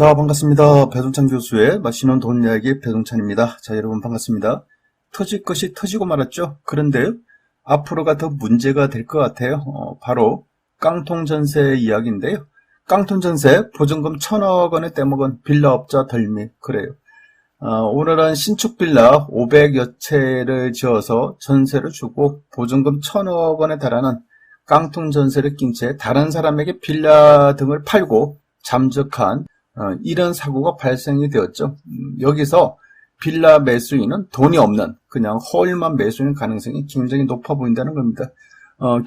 자, 반갑습니다. 배동찬 교수의 맛있는 돈 이야기 배동찬입니다. 자, 여러분 반갑습니다. 터질 것이 터지고 말았죠. 그런데 앞으로가 더 문제가 될 것 같아요. 바로 깡통전세 이야기인데요. 깡통전세 보증금 1,000억 원에 떼먹은 빌라업자 덜미. 그래요. 오늘은 신축 빌라 500여 채를 지어서 전세를 주고 보증금 1,000억 원에 달하는 깡통전세를 낀 채 다른 사람에게 빌라 등을 팔고 잠적한 이런 사고가 발생이 되었죠. 여기서 빌라 매수인은 돈이 없는 그냥 허울만 매수인 가능성이 굉장히 높아 보인다는 겁니다.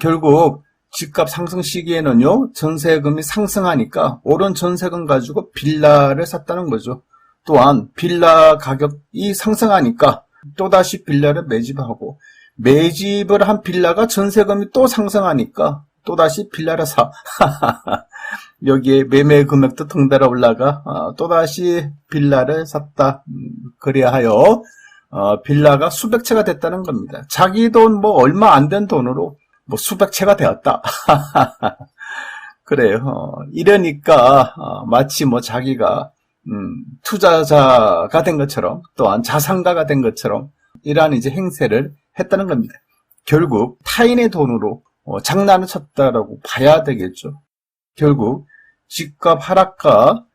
결국 집값 상승 시기에는요, 전세금이 상승하니까 오른 전세금 가지고 빌라를 샀다는 거죠. 또한 빌라 가격이 상승하니까 또다시 빌라를 매집하고, 매집을 한 빌라가 전세금이 또 상승하니까 또다시 빌라를 사. 여기에 매매 금액도 덩달아 올라가 또다시 빌라를 샀다. 그래야 하여 빌라가 수백 채가 됐다는 겁니다. 자기 돈 뭐 얼마 안 된 돈으로 뭐 수백 채가 되었다. 그래요. 이러니까 마치 뭐 자기가 투자자가 된 것처럼, 또한 자산가가 된 것처럼 이러한 이제 행세를 했다는 겁니다. 결국 타인의 돈으로 장난을 쳤다라고 봐야 되겠죠. 결국 집값 하락과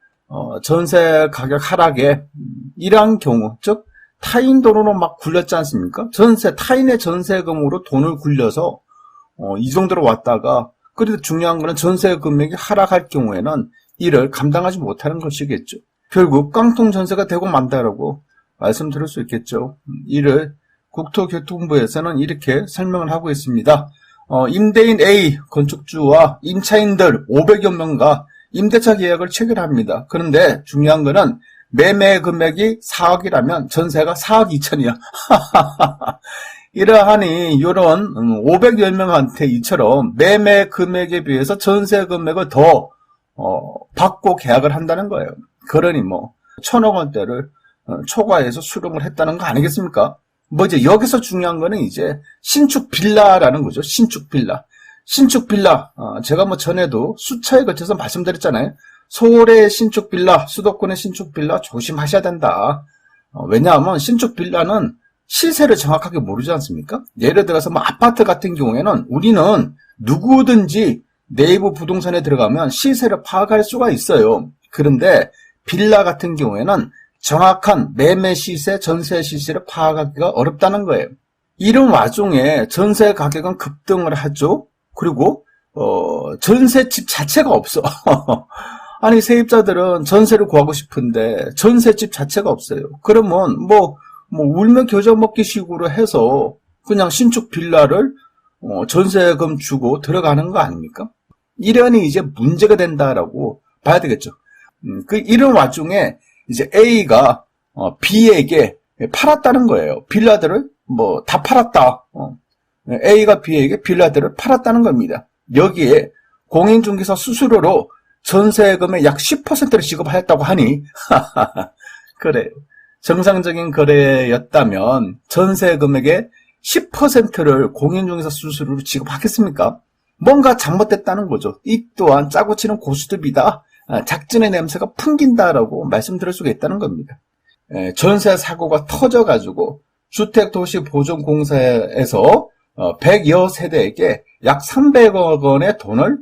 전세 가격 하락에 이러한 경우, 즉 타인 돈으로 막 굴렸지 않습니까? 타인의 전세금으로 돈을 굴려서 이 정도로 왔다가, 그래도 중요한 거는 전세 금액이 하락할 경우에는 이를 감당하지 못하는 것이겠죠. 결국 깡통 전세가 되고 만다라고 말씀드릴 수 있겠죠. 이를 국토교통부에서는 이렇게 설명을 하고 있습니다. 임대인 A 건축주와 임차인들 500여 명과 임대차 계약을 체결합니다. 그런데 중요한 거는 매매 금액이 4억이라면 전세가 4억 2천이야. 이러하니 이런 500여 명한테 이처럼 매매 금액에 비해서 전세 금액을 더 받고 계약을 한다는 거예요. 그러니 뭐 1,000억 원대를 초과해서 수령을 했다는 거 아니겠습니까? 뭐 이제 여기서 중요한 거는 이제 신축 빌라라는 거죠. 신축 빌라. 신축 빌라. 제가 뭐 전에도 수차에 걸쳐서 말씀드렸잖아요. 서울의 신축 빌라, 수도권의 신축 빌라 조심하셔야 된다. 왜냐하면 신축 빌라는 시세를 정확하게 모르지 않습니까? 예를 들어서 뭐 아파트 같은 경우에는 우리는 누구든지 네이버 부동산에 들어가면 시세를 파악할 수가 있어요. 그런데 빌라 같은 경우에는 정확한 매매 시세, 전세 시세를 파악하기가 어렵다는 거예요. 이런 와중에 전세 가격은 급등을 하죠. 그리고 전세집 자체가 없어. 아니, 세입자들은 전세를 구하고 싶은데 전세집 자체가 없어요. 그러면 뭐 울며 겨자 먹기 식으로 해서 그냥 신축 빌라를 전세금 주고 들어가는 거 아닙니까? 이러니 이제 문제가 된다라고 봐야 되겠죠. 이런 와중에 이제 A가 B에게 팔았다는 거예요. 빌라들을 뭐 다 팔았다. A가 B에게 빌라들을 팔았다는 겁니다. 여기에 공인중개사 수수료로 전세금의 약 10%를 지급하였다고 하니 그래요. 정상적인 거래였다면 전세금액의 10%를 공인중개사 수수료로 지급하겠습니까? 뭔가 잘못됐다는 거죠. 이 또한 짜고 치는 고수듭이다. 작전의 냄새가 풍긴다라고 말씀드릴 수가 있다는 겁니다. 전세 사고가 터져가지고 주택도시보존공사에서 100여 세대에게 약 300억 원의 돈을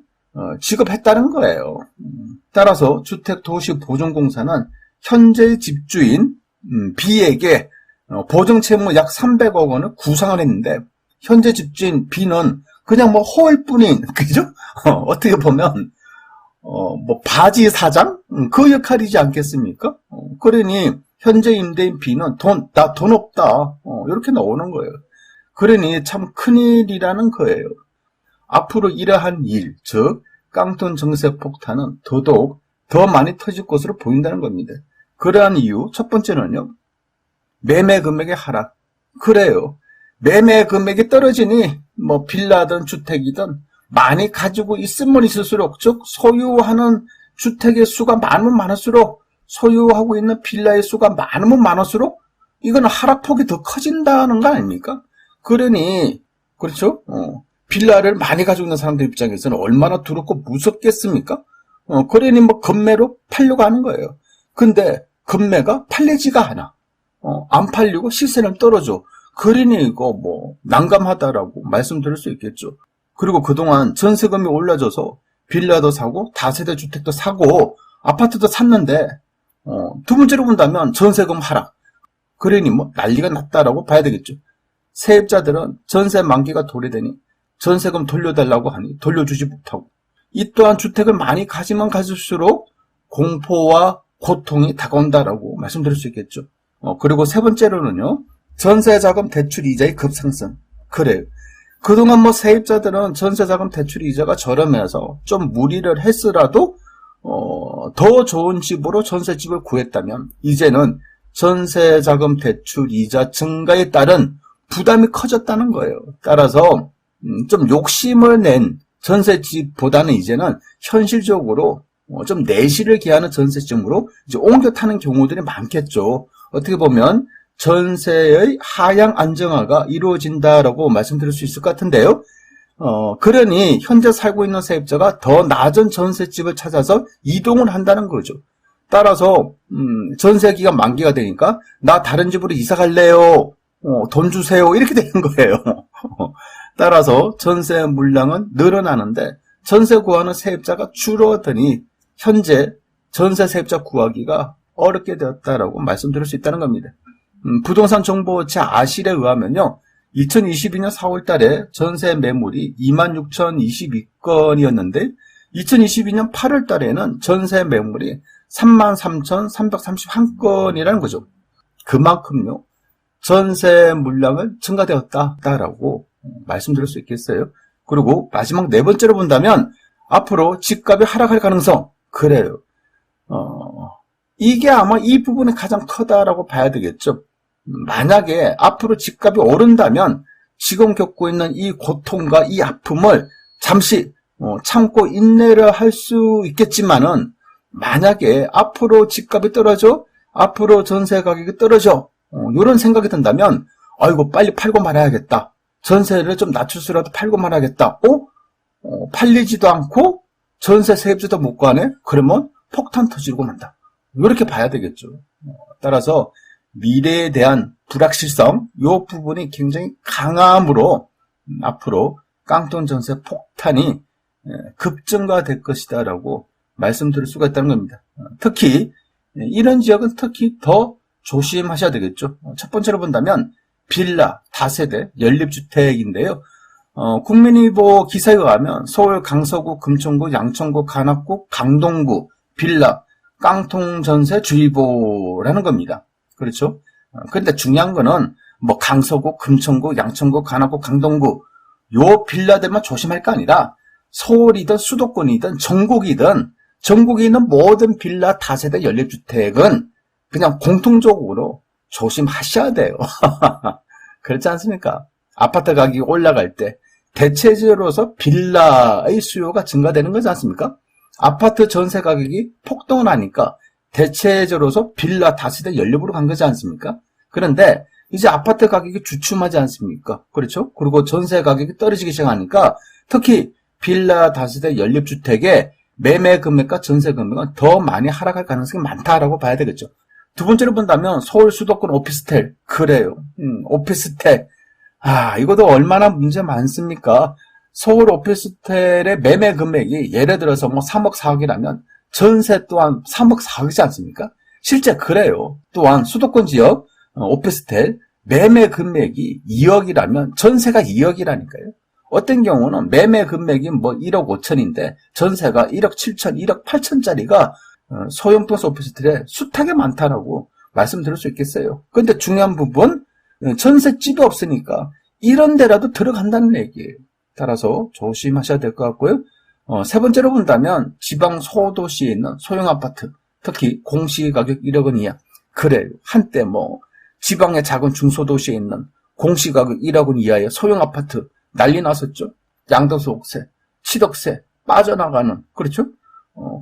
지급했다는 거예요. 따라서 주택도시보존공사는 현재 집주인 B에게 보증채무 약 300억 원을 구상을 했는데, 현재 집주인 B는 그냥 뭐 허울 뿐인, 그죠? 어떻게 보면 뭐 바지 사장? 그 역할이지 않겠습니까? 그러니 현재 임대인 B는 나 돈 없다. 이렇게 나오는 거예요. 그러니 참 큰일이라는 거예요. 앞으로 이러한 일, 즉 깡통 전세 폭탄은 더더욱 더 많이 터질 것으로 보인다는 겁니다. 그러한 이유, 첫 번째는요, 매매 금액의 하락. 그래요. 매매 금액이 떨어지니 뭐 빌라든 주택이든 많이 가지고 있으면 있을수록, 즉 소유하는 주택의 수가 많으면 많을수록, 소유하고 있는 빌라의 수가 많으면 많을수록 이건 하락폭이 더 커진다는 거 아닙니까? 그러니 그렇죠? 빌라를 많이 가지고 있는 사람들 입장에서는 얼마나 두렵고 무섭겠습니까? 그러니 뭐 급매로 팔려고 하는 거예요. 근데 금매가 팔리지가 않아. 안 팔리고 시세는 떨어져. 그러니 이거 뭐 난감하다라고 말씀드릴 수 있겠죠. 그리고 그동안 전세금이 올라져서 빌라도 사고 다세대 주택도 사고 아파트도 샀는데 두 번째로 본다면 전세금 하락. 그러니 뭐 난리가 났다라고 봐야 되겠죠. 세입자들은 전세 만기가 도래되니 전세금 돌려달라고 하니 돌려주지 못하고, 이 또한 주택을 많이 가지면 가질수록 공포와 고통이 다가온다라고 말씀드릴 수 있겠죠. 그리고 세 번째로는요, 전세자금 대출 이자의 급상승. 그래요. 그동안 뭐 세입자들은 전세자금 대출 이자가 저렴해서 좀 무리를 했으라도 더 좋은 집으로 전세집을 구했다면 이제는 전세자금 대출 이자 증가에 따른 부담이 커졌다는 거예요. 따라서 좀 욕심을 낸 전세집보다는 이제는 현실적으로 좀 내실을 기하는 전세집으로 이제 옮겨 타는 경우들이 많겠죠. 어떻게 보면 전세의 하향 안정화가 이루어진다라고 말씀드릴 수 있을 것 같은데요. 그러니 현재 살고 있는 세입자가 더 낮은 전세집을 찾아서 이동을 한다는 거죠. 따라서 전세기가 만기가 되니까 나 다른 집으로 이사 갈래요. 돈 주세요. 이렇게 되는 거예요. 따라서 전세 물량은 늘어나는데 전세 구하는 세입자가 줄어드니 현재 전세 세입자 구하기가 어렵게 되었다라고 말씀드릴 수 있다는 겁니다. 부동산 정보업체 아실에 의하면요, 2022년 4월 달에 전세 매물이 26,022건이었는데 2022년 8월 달에는 전세 매물이 33,331건이라는 거죠. 그만큼요, 전세 물량은 증가되었다라고 말씀드릴 수 있겠어요. 그리고 마지막 네 번째로 본다면 앞으로 집값이 하락할 가능성. 그래요. 이게 아마 이 부분이 가장 크다라고 봐야 되겠죠. 만약에 앞으로 집값이 오른다면 지금 겪고 있는 이 고통과 이 아픔을 잠시 참고 인내를 할 수 있겠지만은, 만약에 앞으로 집값이 떨어져, 앞으로 전세 가격이 떨어져, 이런 생각이 든다면 아이고 빨리 팔고 말아야겠다. 전세를 좀 낮출수라도 팔고 말아야겠다. 팔리지도 않고 전세 세입자도 못 구하네? 그러면 폭탄 터지고 만다. 이렇게 봐야 되겠죠. 따라서 미래에 대한 불확실성, 이 부분이 굉장히 강함으로 앞으로 깡통 전세 폭탄이 급증가될 것이다라고 말씀드릴 수가 있다는 겁니다. 특히 이런 지역은 특히 더 조심하셔야 되겠죠. 첫 번째로 본다면 빌라, 다세대, 연립주택인데요. 국민일보 기사에 의하면 서울 강서구, 금천구, 양천구, 관악구, 강동구, 빌라, 깡통전세 주의보라는 겁니다. 그렇죠? 그런데 중요한 거는 뭐 강서구, 금천구, 양천구, 관악구, 강동구 요 빌라들만 조심할 거 아니라 서울이든 수도권이든 전국에 있는 모든 빌라, 다세대, 연립주택은 그냥 공통적으로 조심하셔야 돼요. 그렇지 않습니까? 아파트 가격이 올라갈 때 대체적으로서 빌라의 수요가 증가되는 거지 않습니까? 아파트 전세 가격이 폭등을 하니까 대체적으로서 빌라, 다세대, 연립으로 간 거지 않습니까? 그런데 이제 아파트 가격이 주춤하지 않습니까? 그렇죠? 그리고 전세 가격이 떨어지기 시작하니까 특히 빌라, 다세대, 연립주택의 매매 금액과 전세 금액은 더 많이 하락할 가능성이 많다라고 봐야 되겠죠. 두 번째로 본다면 서울 수도권 오피스텔. 그래요. 오피스텔. 이것도 얼마나 문제 많습니까? 서울 오피스텔의 매매 금액이 예를 들어서 뭐 3억 4억이라면 전세 또한 3억 4억이지 않습니까? 실제 그래요. 또한 수도권 지역 오피스텔 매매 금액이 2억이라면 전세가 2억이라니까요. 어떤 경우는 매매 금액이 뭐 1억 5천인데 전세가 1억 7천, 1억 8천짜리가 소형평수 오피스텔에 숱하게 많다라고 말씀드릴 수 있겠어요. 그런데 중요한 부분, 전세집이 없으니까 이런 데라도 들어간다는 얘기예요. 따라서 조심하셔야 될 것 같고요. 세 번째로 본다면 지방 소도시에 있는 소형 아파트, 특히 공시가격 1억 원 이하. 그래요. 한때 뭐 지방의 작은 중소도시에 있는 공시가격 1억 원 이하의 소형 아파트 난리 났었죠. 양도소득세, 취득세 빠져나가는, 그렇죠?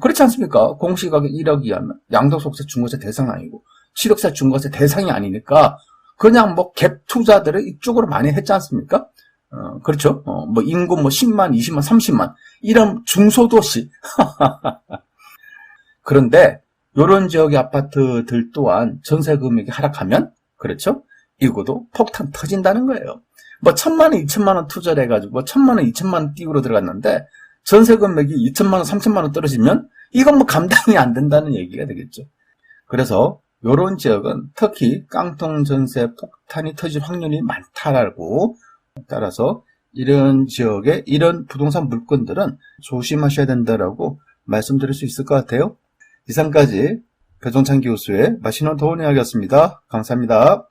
그렇지 않습니까? 공시가격 1억 이하면 양도소득세 중과세 대상 아니고 취득세 중과세 대상이 아니니까 그냥 뭐 갭 투자들을 이쪽으로 많이 했지 않습니까? 그렇죠? 뭐 인구 뭐 10만, 20만, 30만 이런 중소도시. 그런데 이런 지역의 아파트들 또한 전세 금액이 하락하면, 그렇죠? 이거도 폭탄 터진다는 거예요. 뭐 1,000만 원, 2천만 원 투자를 해가지고 뭐 1,000만 원, 2천만 원 띄우러 들어갔는데 전세 금액이 2천만 원, 3천만 원 떨어지면 이건 뭐 감당이 안 된다는 얘기가 되겠죠. 그래서 이런 지역은 특히 깡통 전세 폭탄이 터질 확률이 많다라고, 따라서 이런 지역의 이런 부동산 물건들은 조심하셔야 된다라고 말씀드릴 수 있을 것 같아요. 이상까지 배종찬 교수의 맛있는 도움 이야기였습니다. 감사합니다.